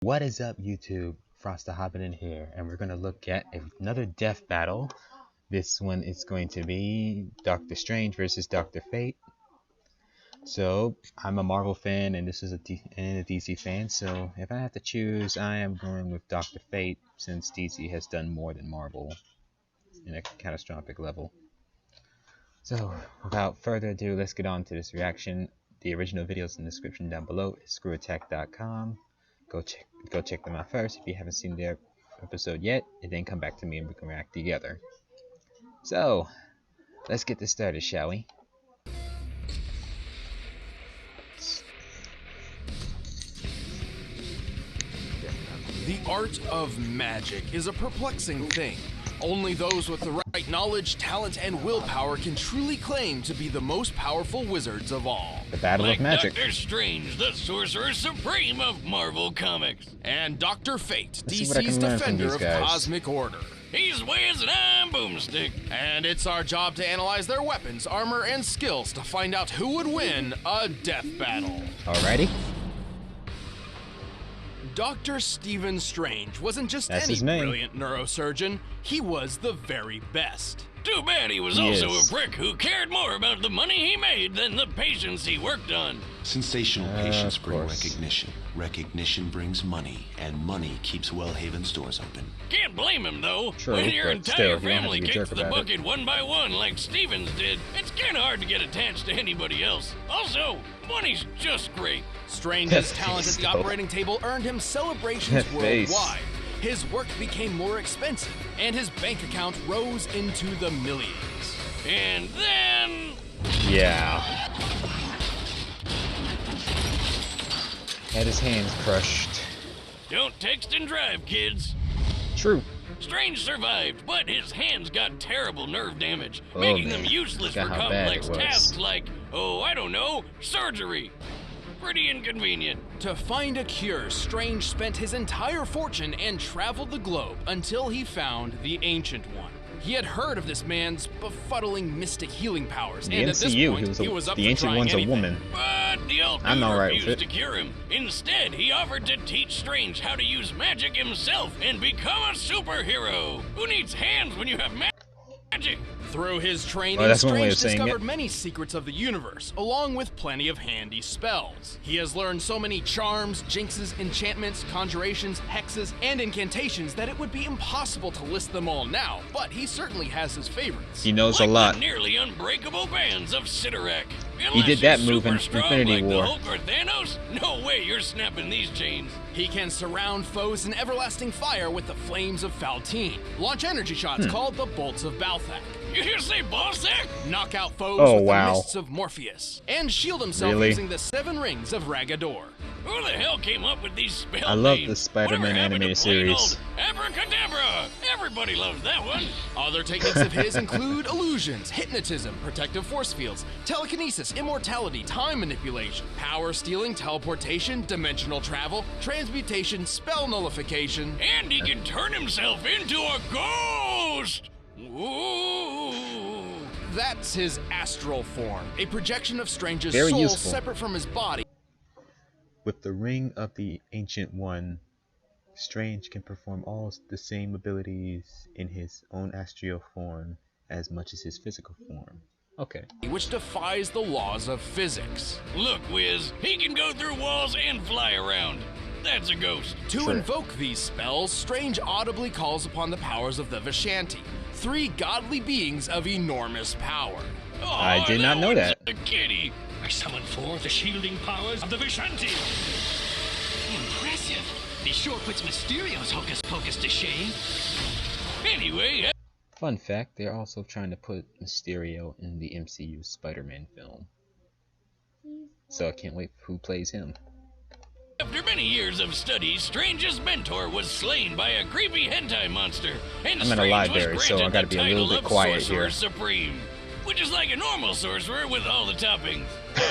What is up, YouTube? Frost the Hobidon here, and we're going to look at another death battle. This one is going to be Doctor Strange versus Dr. Fate. So, I'm a Marvel fan, and this is a DC fan, so if I have to choose, I am going with Dr. Fate, since DC has done more than Marvel in a catastrophic level. So, without further ado, let's get on to this reaction. The original video is in the description down below. It's ScrewAttack.com. Go check them out first if you haven't seen their episode yet, and then come back to me and we can react together. So, let's get this started, shall we? The art of magic is a perplexing thing. Only those with the right knowledge, talent, and willpower can truly claim to be the most powerful wizards of all. The Battle of Magic. Doctor Strange, the Sorcerer Supreme of Marvel Comics. And Dr. Fate, Let's DC's defender of cosmic order. He's Wiz and I'm Boomstick. And it's our job to analyze their weapons, armor, and skills to find out who would win a death battle. Alrighty. Dr. Stephen Strange wasn't just any brilliant neurosurgeon, he was the very best. Too bad he was also a prick who cared more about the money he made than the patients he worked on. Sensational patients bring recognition. Recognition brings money, and money keeps Wellhaven stores open. Can't blame him, though. True, when your entire still, family kicks the bucket one by one like Stevens did, it's kind of hard to get attached to anybody else. Also, money's just great. Strange's talent at the operating table earned him celebrations worldwide. His work became more expensive, and his bank account rose into the millions. And then... yeah. Had his hands crushed. Don't text and drive, kids. True. Strange survived, but his hands got terrible nerve damage, making them useless for complex tasks like, oh, I don't know, surgery. Pretty inconvenient. To find a cure, Strange spent his entire fortune and traveled the globe until he found the Ancient One. He had heard of this man's befuddling mystic healing powers, and at this point, he was up the Ancient One's a woman. But the old dude refused to cure him. Instead, he offered to teach Strange how to use magic himself and become a superhero. Who needs hands when you have magic? Through his training, Strange discovered many secrets of the universe, along with plenty of handy spells. He has learned so many charms, jinxes, enchantments, conjurations, hexes, and incantations that it would be impossible to list them all now, but he certainly has his favorites. He knows a lot. The nearly unbreakable bands of Sidorak. He did that move in Infinity War. The Hulk or Thanos? No way you're snapping these chains. He can surround foes in everlasting fire with the flames of Faltine, launch energy shots called the bolts of Balthak. You hear say Balthak? Knock out foes with the mists of Morpheus, and shield himself using the 7 rings of Ragador. Who the hell came up with these spell names? I love the Spider-Man animated series. Abracadabra! Everybody loves that one. Other techniques of his include illusions, hypnotism, protective force fields, telekinesis, immortality, time manipulation, power stealing, teleportation, dimensional travel, transmutation, spell nullification. And he can turn himself into a ghost! Ooh. That's his astral form, a projection of Strange's soul separate from his body. With the Ring of the Ancient One, Strange can perform all the same abilities in his own astral form as much as his physical form. Okay. Which defies the laws of physics. Look, Wiz, he can go through walls and fly around. That's a ghost. To invoke these spells, Strange audibly calls upon the powers of the Vishanti, 3 godly beings of enormous power. Oh, I did not know that. A kitty. I summon forth the shielding powers of the Vishanti. Impressive. This sure puts Mysterio's hocus pocus to shame. Anyway, fun fact, they're also trying to put Mysterio in the MCU Spider-Man film. So I can't wait for who plays him. After many years of study, Strange's mentor was slain by a creepy hentai monster, and I'm in a library, so I gotta be a little bit quiet here. Supreme, which is like a normal sorcerer with all the toppings.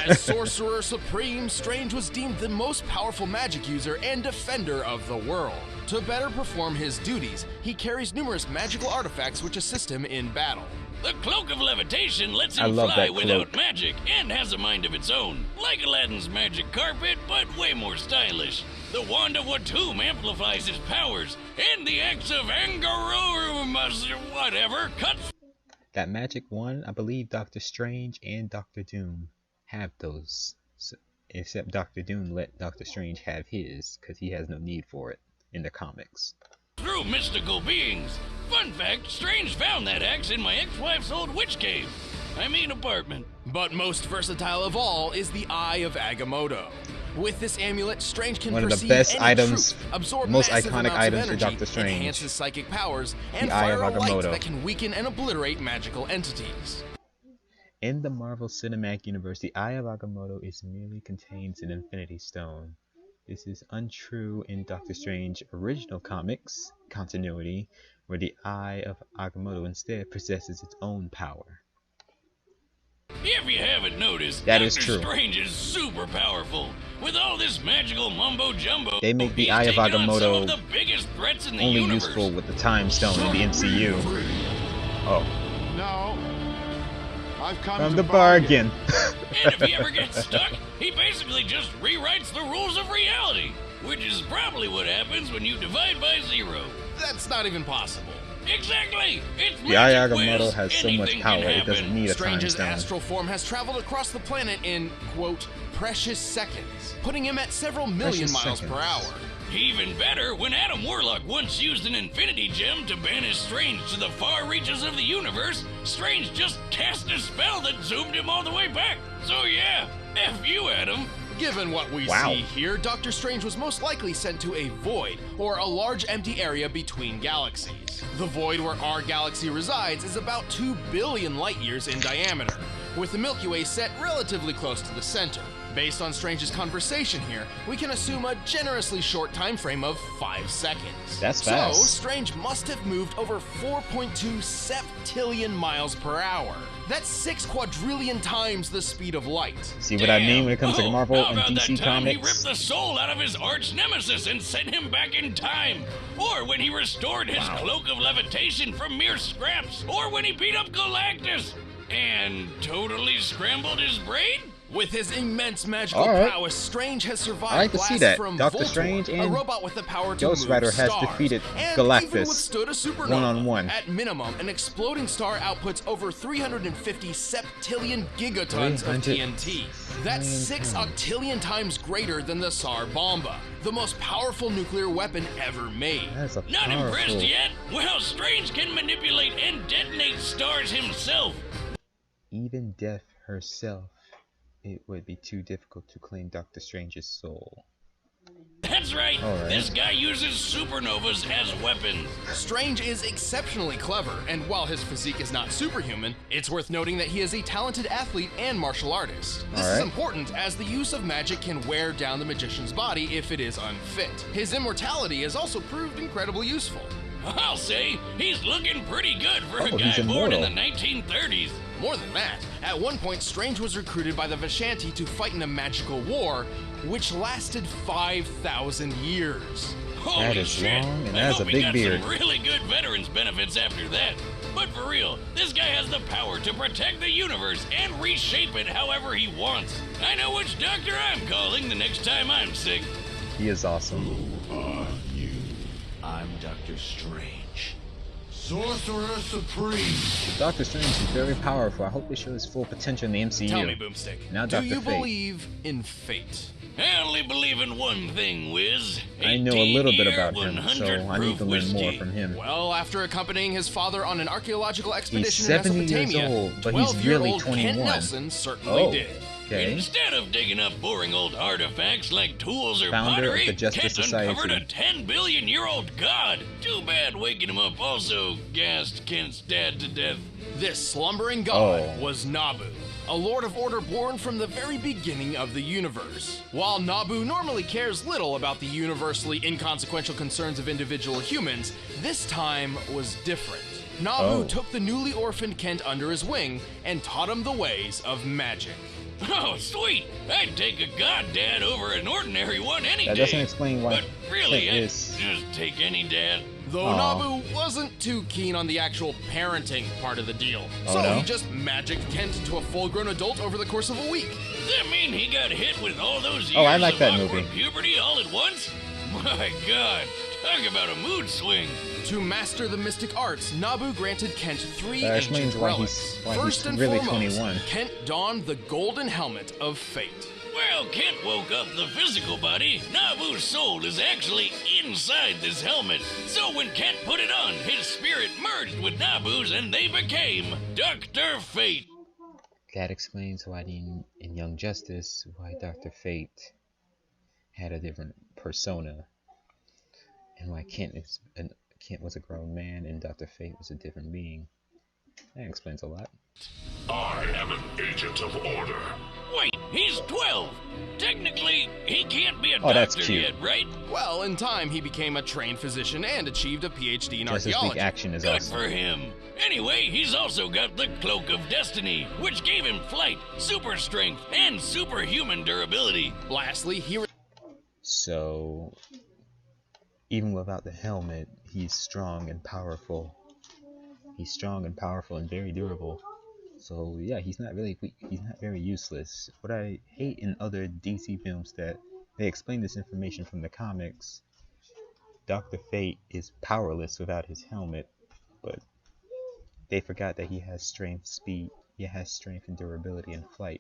As Sorcerer Supreme, Strange was deemed the most powerful magic user and defender of the world. To better perform his duties, he carries numerous magical artifacts which assist him in battle. The Cloak of Levitation lets him fly without magic and has a mind of its own. Like Aladdin's magic carpet, but way more stylish. The Wand of Watum amplifies his powers, and the axe of Angarorumas, whatever, cuts... That magic one, I believe Doctor Strange and Doctor Doom have those. So, except Doctor Doom let Doctor Strange have his, because he has no need for it in the comics. Through mystical beings. Fun fact, Strange found that axe in my ex-wife's old witch cave. I mean apartment. But most versatile of all is the Eye of Agamotto. With this amulet, Strange can one of the perceive best any items, truth, absorb most massive iconic amounts items of for energy, Doctor Strange. enhance his psychic powers, and the Eye of fire a light Agamotto. that can weaken and obliterate magical entities. In the Marvel Cinematic Universe, the Eye of Agamotto is merely contains an Infinity Stone. This is untrue in Doctor Strange original comics continuity, where the Eye of Agamotto instead possesses its own power. If you haven't noticed, that Doctor is true. Strange is super powerful. With all this magical mumbo-jumbo, they make the Eye of Agamotto of the biggest threats in the only universe. useful with the Time Stone in the MCU. Oh. No. I've come From to the bargain. And if he ever gets stuck, he basically just rewrites the rules of reality, which is probably what happens when you divide by 0. That's not even possible. Exactly! It's The Eye of magic Agamotto whiz. has so much Anything power, can it doesn't happen. need a Time Strange's Stone. astral form has traveled across the planet in, quote, precious seconds, putting him at several million Precious miles seconds. per hour. Even better, when Adam Warlock once used an Infinity Gem to banish Strange to the far reaches of the universe, Strange just cast a spell that zoomed him all the way back. So yeah, F you, Adam. Given what we Wow. see here, Doctor Strange was most likely sent to a void, or a large empty area between galaxies. The void where our galaxy resides is about 2 billion light years in diameter, with the Milky Way set relatively close to the center. Based on Strange's conversation here, we can assume a generously short time frame of 5 seconds. That's So, fast. Strange must have moved over 4.2 septillion miles per hour. That's 6 quadrillion times the speed of light. See what I mean when it comes to Oh, Marvel how and about DC that time he comics? ripped the soul out of his arch nemesis and sent him back in time? Or when he restored his cloak of levitation from mere scraps? Or when he beat up Galactus and totally scrambled his brain? With his immense magical Alright. prowess, Strange has survived I like to see blasts that. from Doctor Voltor, Strange a and robot with the power to Ghost move Rider has stars, defeated and Galactus even withstood a supernova. one-on-one. At minimum, an exploding star outputs over 350 septillion gigatons of 300 TNT. That's 6 octillion times greater than the Tsar Bomba, the most powerful nuclear weapon ever made. That's a Not impressed powerful. yet? Well, Strange can manipulate and detonate stars himself. Even Death herself, it would be too difficult to claim Doctor Strange's soul. That's right. Alright. This guy uses supernovas as weapons. Strange is exceptionally clever, and while his physique is not superhuman, it's worth noting that he is a talented athlete and martial artist. This is Alright. important as the use of magic can wear down the magician's body if it is unfit. His immortality has also proved incredibly useful. I'll say, he's looking pretty good for a Oh, guy he's born in immortal. the 1930s. More than that, at one point Strange was recruited by the Vishanti to fight in a magical war, which lasted 5,000 years. Holy is shit. long, and I that is hope a he big got beard. some really good veterans benefits after that. But for real, this guy has the power to protect the universe and reshape it however he wants. I know which doctor I'm calling the next time I'm sick. He is awesome. Who are you? I'm Doctor Strange, Sorcerer Supreme. Doctor Strange is very powerful. I hope they show his full potential in the MCU. Tell me, Boomstick, Now do Dr. you Fate. believe in fate? I only believe in one thing, Wiz. I know a little bit 18-year, about him, so 100 I need to learn proof more whiskey. from him. Well, after accompanying his father on an archaeological He's expedition in 70 years Mesopotamia, old, but he's 12-year-old really Kent 21. Nelson certainly did. Okay. Instead of digging up boring old artifacts like tools or Founder of pottery, the Justice Kent uncovered Society. a 10 billion year old god. Too bad waking him up also gassed Kent's dad to death. This slumbering god Oh. was Nabu, a Lord of Order born from the very beginning of the universe. While Nabu normally cares little about the universally inconsequential concerns of individual humans, this time was different. Nabu Oh. took the newly orphaned Kent under his wing and taught him the ways of magic. Oh, sweet! I'd take a god dad over an ordinary one any That day. doesn't explain why But really, Kent I'd is- just take any dad. Though Aw. Nabu wasn't too keen on the actual parenting part of the deal, Oh, so no? he just magicked Kent into a full-grown adult over the course of a week. Does that mean he got hit with all those years Oh, I like of that awkward movie. puberty all at once? My God, talk about a mood swing. To master the mystic arts, Nabu granted Kent three That ancient explains why relics. he's First and really foremost, 21. Kent donned the golden helmet of fate. Well, Kent woke up the physical body. Nabu's soul is actually inside this helmet. So when Kent put it on, his spirit merged with Nabu's and they became Dr. Fate. That explains why in Young Justice, why Dr. Fate had a different persona, and why Kent was a grown man and Dr. Fate was a different being. That explains a lot. I am an agent of order. Wait, he's 12. Technically, he can't be a that's doctor cute. yet, right? Well, in time, he became a trained physician and achieved a PhD in Justice League archaeology. action is Good awesome. for him. Anyway, he's also got the Cloak of Destiny, which gave him flight, super strength, and superhuman durability. Lastly, he So, even without the helmet, he's strong and powerful. He's strong and powerful and very durable. So yeah, he's not really weak. He's not very useless. What I hate in other DC films that they explain this information from the comics. Dr. Fate is powerless without his helmet, but they forgot that he has strength, speed. He has strength and durability and flight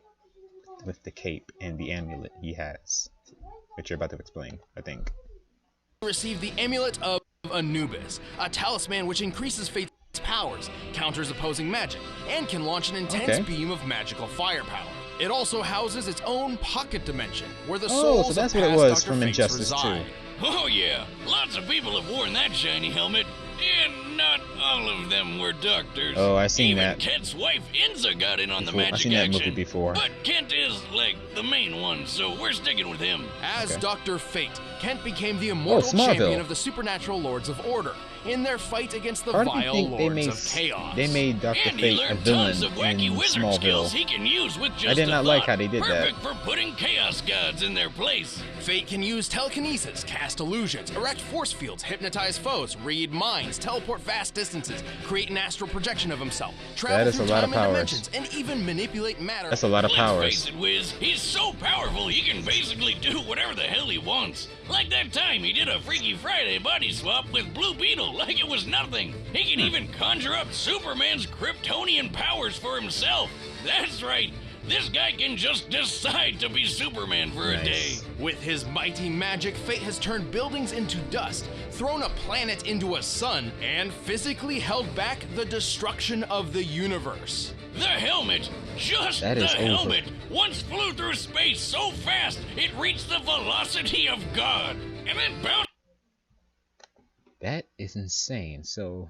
with the cape and the amulet he has, which you're about to explain, I think. received the Amulet of Anubis, a talisman which increases Fate's powers, counters opposing magic, and can launch an intense beam of magical firepower. It also houses its own pocket dimension, where the souls so that's of what it past was Dr. from Fates Injustice 2. reside. Oh yeah, lots of people have worn that shiny helmet, and not all of them were doctors. Oh, I seen Even that. Kent's wife Inza got in on the Before- I've magic seen that action. movie before. But Kent is like the main one, so we're sticking with him. As Okay. Dr. Fate, Kent became the immortal Smallville. champion of the supernatural Lords of Order in their fight against the Hard to vile think Lords of Chaos. they made Dr. And he Fate a learned villain tons of wacky in wizard skills Smallville. he can use with just I did a not like thought. how they did that. Perfect for putting chaos gods in their place. Fate can use telekinesis, cast illusions, erect force fields, hypnotize foes, read minds, teleport vast distances, create an astral projection of himself, travel That is through a lot time of and powers. dimensions, and even manipulate matter. That's a lot of Let's powers. face it, Wiz, he's so powerful he can basically do whatever the hell he wants. Like that time he did a Freaky Friday body swap with Blue Beetle like it was nothing. He can even conjure up Superman's Kryptonian powers for himself. That's right, this guy can just decide to be Superman for a day. Nice. With his mighty magic, Fate has turned buildings into dust, thrown a planet into a sun, and physically held back the destruction of the universe. The helmet, just That the is over. helmet, once flew through space so fast it reached the velocity of God, and then bounced. That is insane. So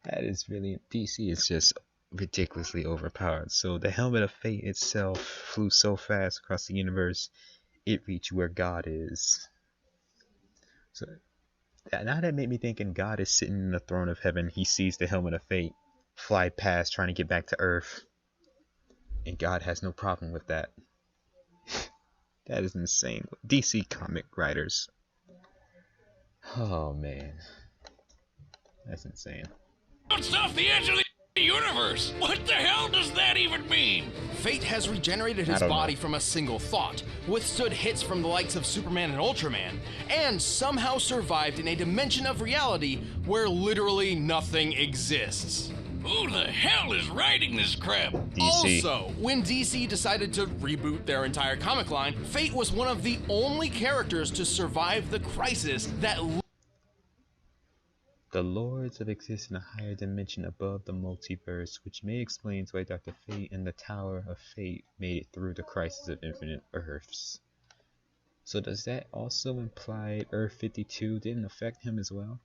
that is really DC is just ridiculously overpowered. So the helmet of fate itself flew so fast across the universe, it reached where God is. So now that made me thinking God is sitting in the throne of heaven. He sees the helmet of fate fly past, trying to get back to Earth, and God has no problem with that. That is insane. DC comic writers. Oh man, that's insane. Bounced off the edge of the universe. What the hell does that even mean? Fate has regenerated his don't know. body from a single thought, withstood hits from the likes of Superman and Ultraman, and somehow survived in a dimension of reality where literally nothing exists. Who the hell is writing this crap? DC. Also, when DC decided to reboot their entire comic line, Fate was one of the only characters to survive the crisis that The Lords of exist in a higher dimension above the multiverse, which may explain why Dr. Fate and the Tower of Fate made it through the crisis of infinite Earths. So does that also imply Earth 52 didn't affect him as well?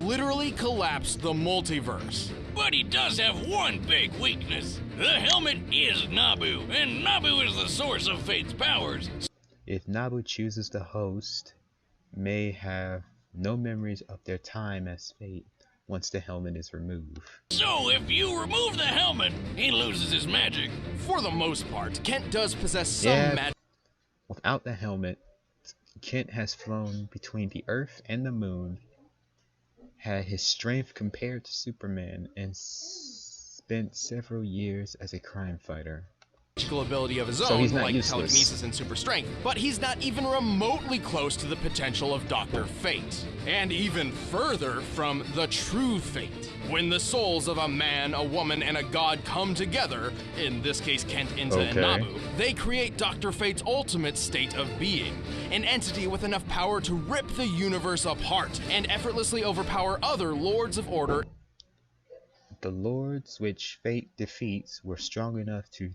literally collapsed the multiverse. But he does have one big weakness. The helmet is Nabu, and Nabu is the source of Fate's powers. If Nabu chooses to host, may have no memories of their time as Fate once the helmet is removed. So if you remove the helmet, he loses his magic. For the most part, Kent does possess some magic. Without the helmet, Kent has flown between the Earth and the Moon, had his strength compared to Superman, and spent several years as a crime fighter. ability of his So own, he's not like useless. telekinesis and super strength, but he's not even remotely close to the potential of Dr. Fate. And even further from the true Fate. When the souls of a man, a woman, and a god come together, in this case Kent, Inta, and Nabu, they create Dr. Fate's ultimate state of being. An entity with enough power to rip the universe apart and effortlessly overpower other Lords of Order. The lords which fate defeats were strong enough to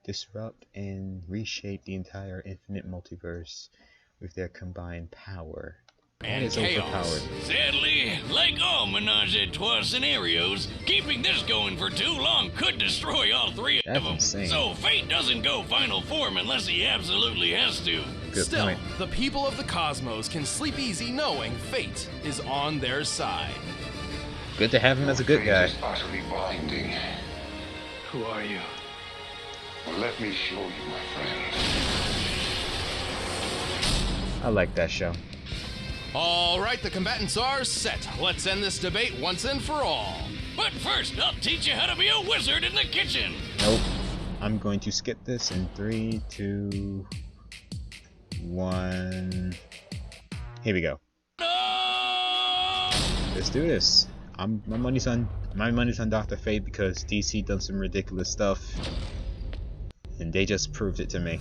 disrupt, and reshape the entire infinite multiverse with their combined power. And is chaos. overpowered. Sadly, like all Menage a Trois scenarios, keeping this going for too long could destroy all three of That's them. insane. So Fate doesn't go final form unless he absolutely has to. Good Still, point. the people of the cosmos can sleep easy knowing Fate is on their side. Good to have him as a good guy. Fate is utterly blinding. Who are you? Let me show you, my friend. I like that show. All right, the combatants are set. Let's end this debate once and for all. But first, I'll teach you how to be a wizard in the kitchen. Nope. I'm going to skip this in 3, 2, 1. Here we go. No! Let's do this. My money's on Dr. Fate because DC done some ridiculous stuff, and they just proved it to me.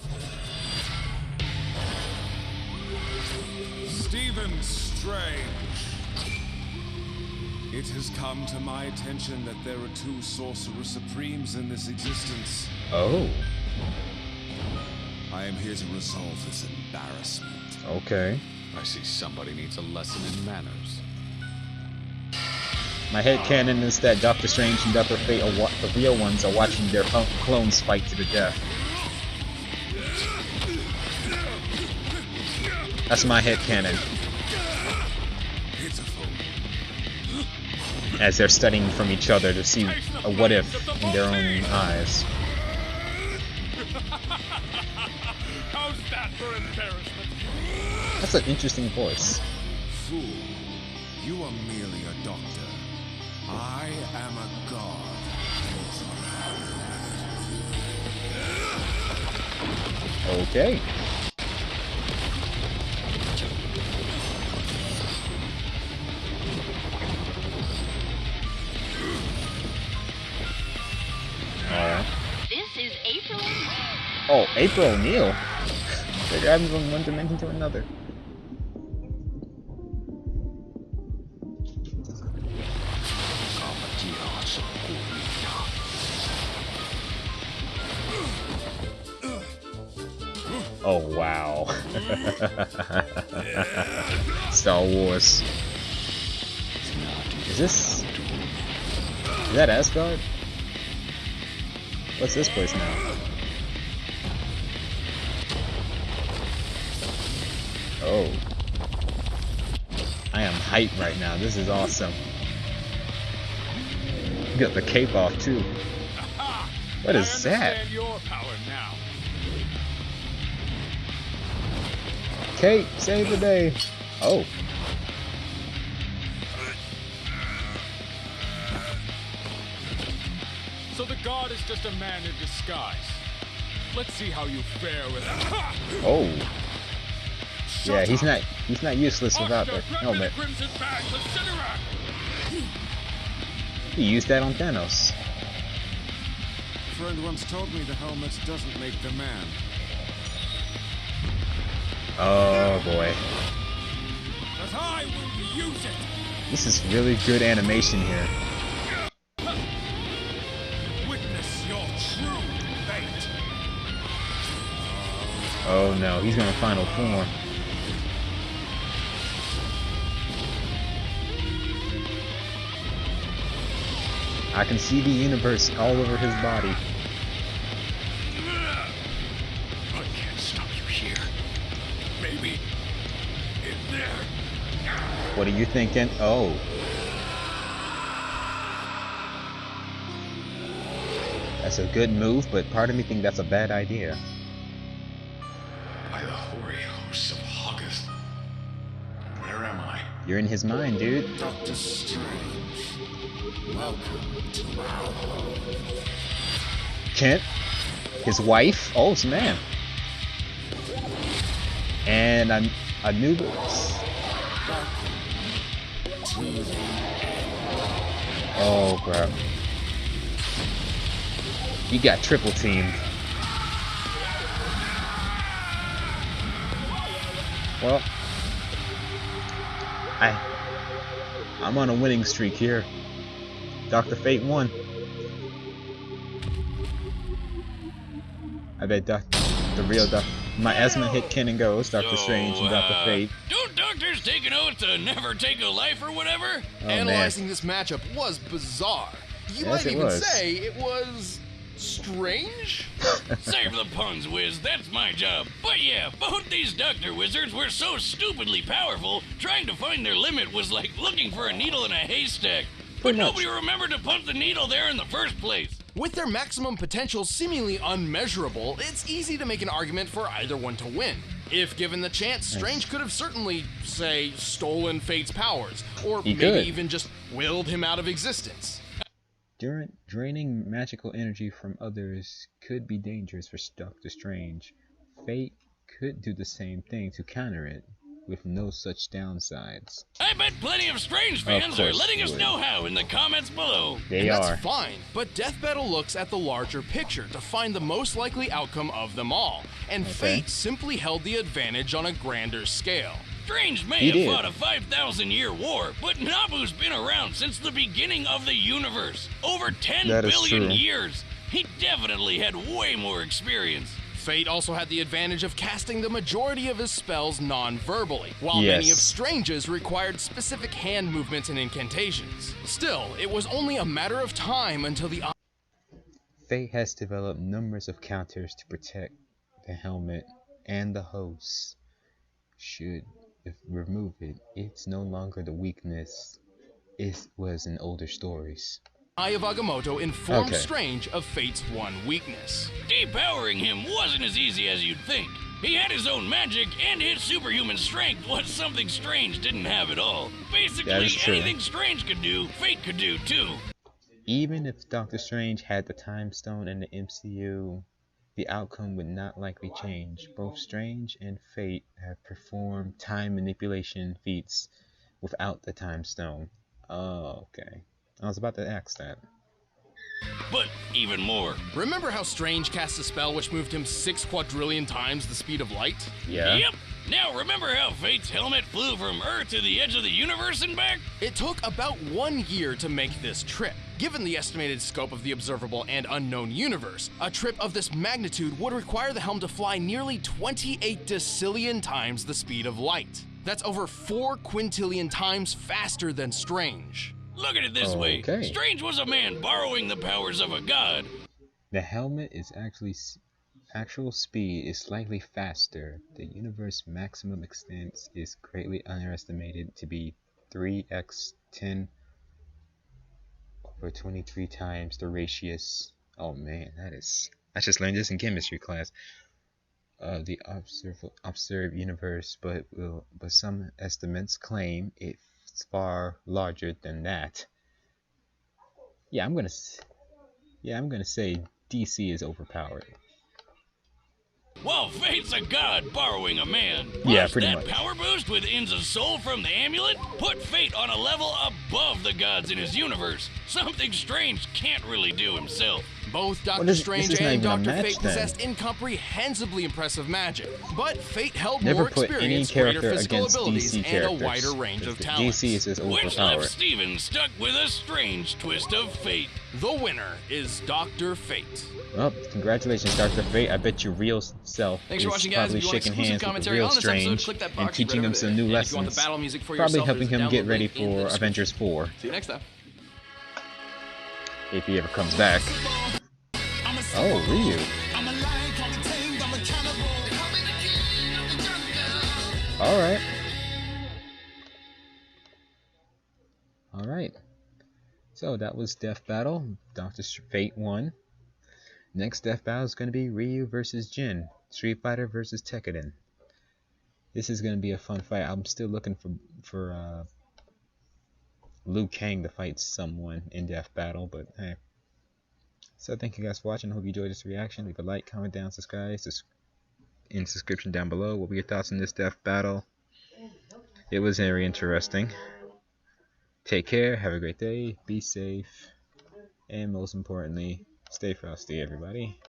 Stephen Strange. It has come to my attention that there are 2 Sorcerer Supremes in this existence. Oh. I am here to resolve this embarrassment. Okay. I see somebody needs a lesson in manners. My headcanon is that Doctor Strange and Dr. Fate are the real ones are watching their clones fight to the death. That's my headcanon. As they're studying from each other to see a what if in their own eyes. How's that for embarrassment? That's an interesting voice. Fool, you are merely a doctor. I am a god. Okay. Alright. This is April. Oh, April O'Neil. They're driving from one dimension to another. Oh wow. Star Wars. Is that Asgard? What's this place now? Oh. I am hyped right now. This is awesome. You got the cape off too. What is that? Your power now. Kate, save the day. Oh. So the god is just a man in disguise. Let's see how you fare with him. Oh. Yeah, he's not useless without the helmet. He used that on Thanos. A friend once told me the helmet doesn't make the man. Oh boy. But I will use it. This is really good animation here. Witness your true fate. Oh no, he's gonna final form. I can see the universe all over his body. I can't stop you here. Maybe in there. What are you thinking? Oh. That's a good move, but part of me thinks that's a bad idea. By the hoary hosts of August. Where am I? You're in his mind, dude. Dr. Strange, welcome to our home. Kent? His wife. Oh, man. And Anubis. Oh, crap. He got triple teamed. Well, I'm on a winning streak here. Dr. Fate won. I bet the real Dr. My asthma hit Ken and goes, Dr. Strange and Dr. Fate. Don't doctors take an oath to never take a life or whatever? Oh, Analyzing this matchup was bizarre. You might even say it was strange? Save the puns, Wiz. That's my job. But yeah, both these Doctor Wizards were so stupidly powerful, trying to find their limit was like looking for a needle in a haystack. But nobody remembered to pump the needle there in the first place. With their maximum potential seemingly unmeasurable, it's easy to make an argument for either one to win. If given the chance, Strange could have certainly, say, stolen Fate's powers, or maybe even just willed him out of existence. Draining magical energy from others could be dangerous for Doctor Strange. Fate could do the same thing to counter it, with no such downsides. I bet plenty of Strange fans are letting us know how in the comments below. That's fine, but Death Battle looks at the larger picture to find the most likely outcome of them all, and Fate simply held the advantage on a grander scale. Strange may have fought a 5,000-year war, but Nabu's been around since the beginning of the universe. Over 10 billion years. He definitely had way more experience. Fate also had the advantage of casting the majority of his spells non-verbally, while many of Strange's required specific hand movements and incantations. Still, it was only a matter of time until the... Fate has developed numbers of counters to protect the helmet and the host. Should remove it, it's no longer the weakness it was in older stories. Eye of Agamotto informed Strange of Fate's one weakness. Depowering him wasn't as easy as you'd think. He had his own magic, and his superhuman strength was something Strange didn't have at all. Basically, anything Strange could do, Fate could do too. Even if Doctor Strange had the Time Stone in the MCU, the outcome would not likely change. Both Strange and Fate have performed time manipulation feats without the Time Stone. Oh, okay. I was about to ask that. But even more. Remember how Strange cast a spell which moved him 6 quadrillion times the speed of light? Yeah. Yep. Now remember how Fate's helmet flew from Earth to the edge of the universe and back? It took about 1 year to make this trip. Given the estimated scope of the observable and unknown universe, a trip of this magnitude would require the helm to fly nearly 28 decillion times the speed of light. That's over 4 quintillion times faster than Strange. Look at it this way. Strange was a man borrowing the powers of a god. The helmet is actual speed is slightly faster. The universe's maximum extent is greatly underestimated to be 3x 10 over 23 times the radius. Oh man, I just learned this in chemistry class. The observed universe, but some estimates claim it's far larger than that. Yeah, I'm gonna say DC is overpowered. Well, Fate's a god borrowing a man. Yeah, Plus, pretty that much. Power boost with Inza's soul from the amulet put Fate on a level above the gods in his universe. Something Strange can't really do himself. Both Doctor Strange and Dr. Fate possessed incomprehensibly impressive magic, but Fate held more experience, greater physical abilities, and a wider range of talents. DC is just overpowered. Which left Steven stuck with a strange twist of fate. The winner is Dr. Fate. Well, congratulations, Dr. Fate. I bet your real self is probably shaking hands with the real Strange and teaching him some new lessons, probably helping him get ready for Avengers 4. See you next time. If he ever comes back. Oh, Ryu. Alright. Alright. So that was Death Battle. Dr. Fate won. Next Death Battle is going to be Ryu versus Jin. Street Fighter versus Tekkadan. This is going to be a fun fight. I'm still looking for Liu Kang to fight someone in Death Battle, but hey. So thank you guys for watching. I hope you enjoyed this reaction. Leave a like, comment down, subscribe. In the description down below. What were your thoughts on this death battle? It was very interesting. Take care. Have a great day. Be safe. And most importantly, stay frosty, everybody.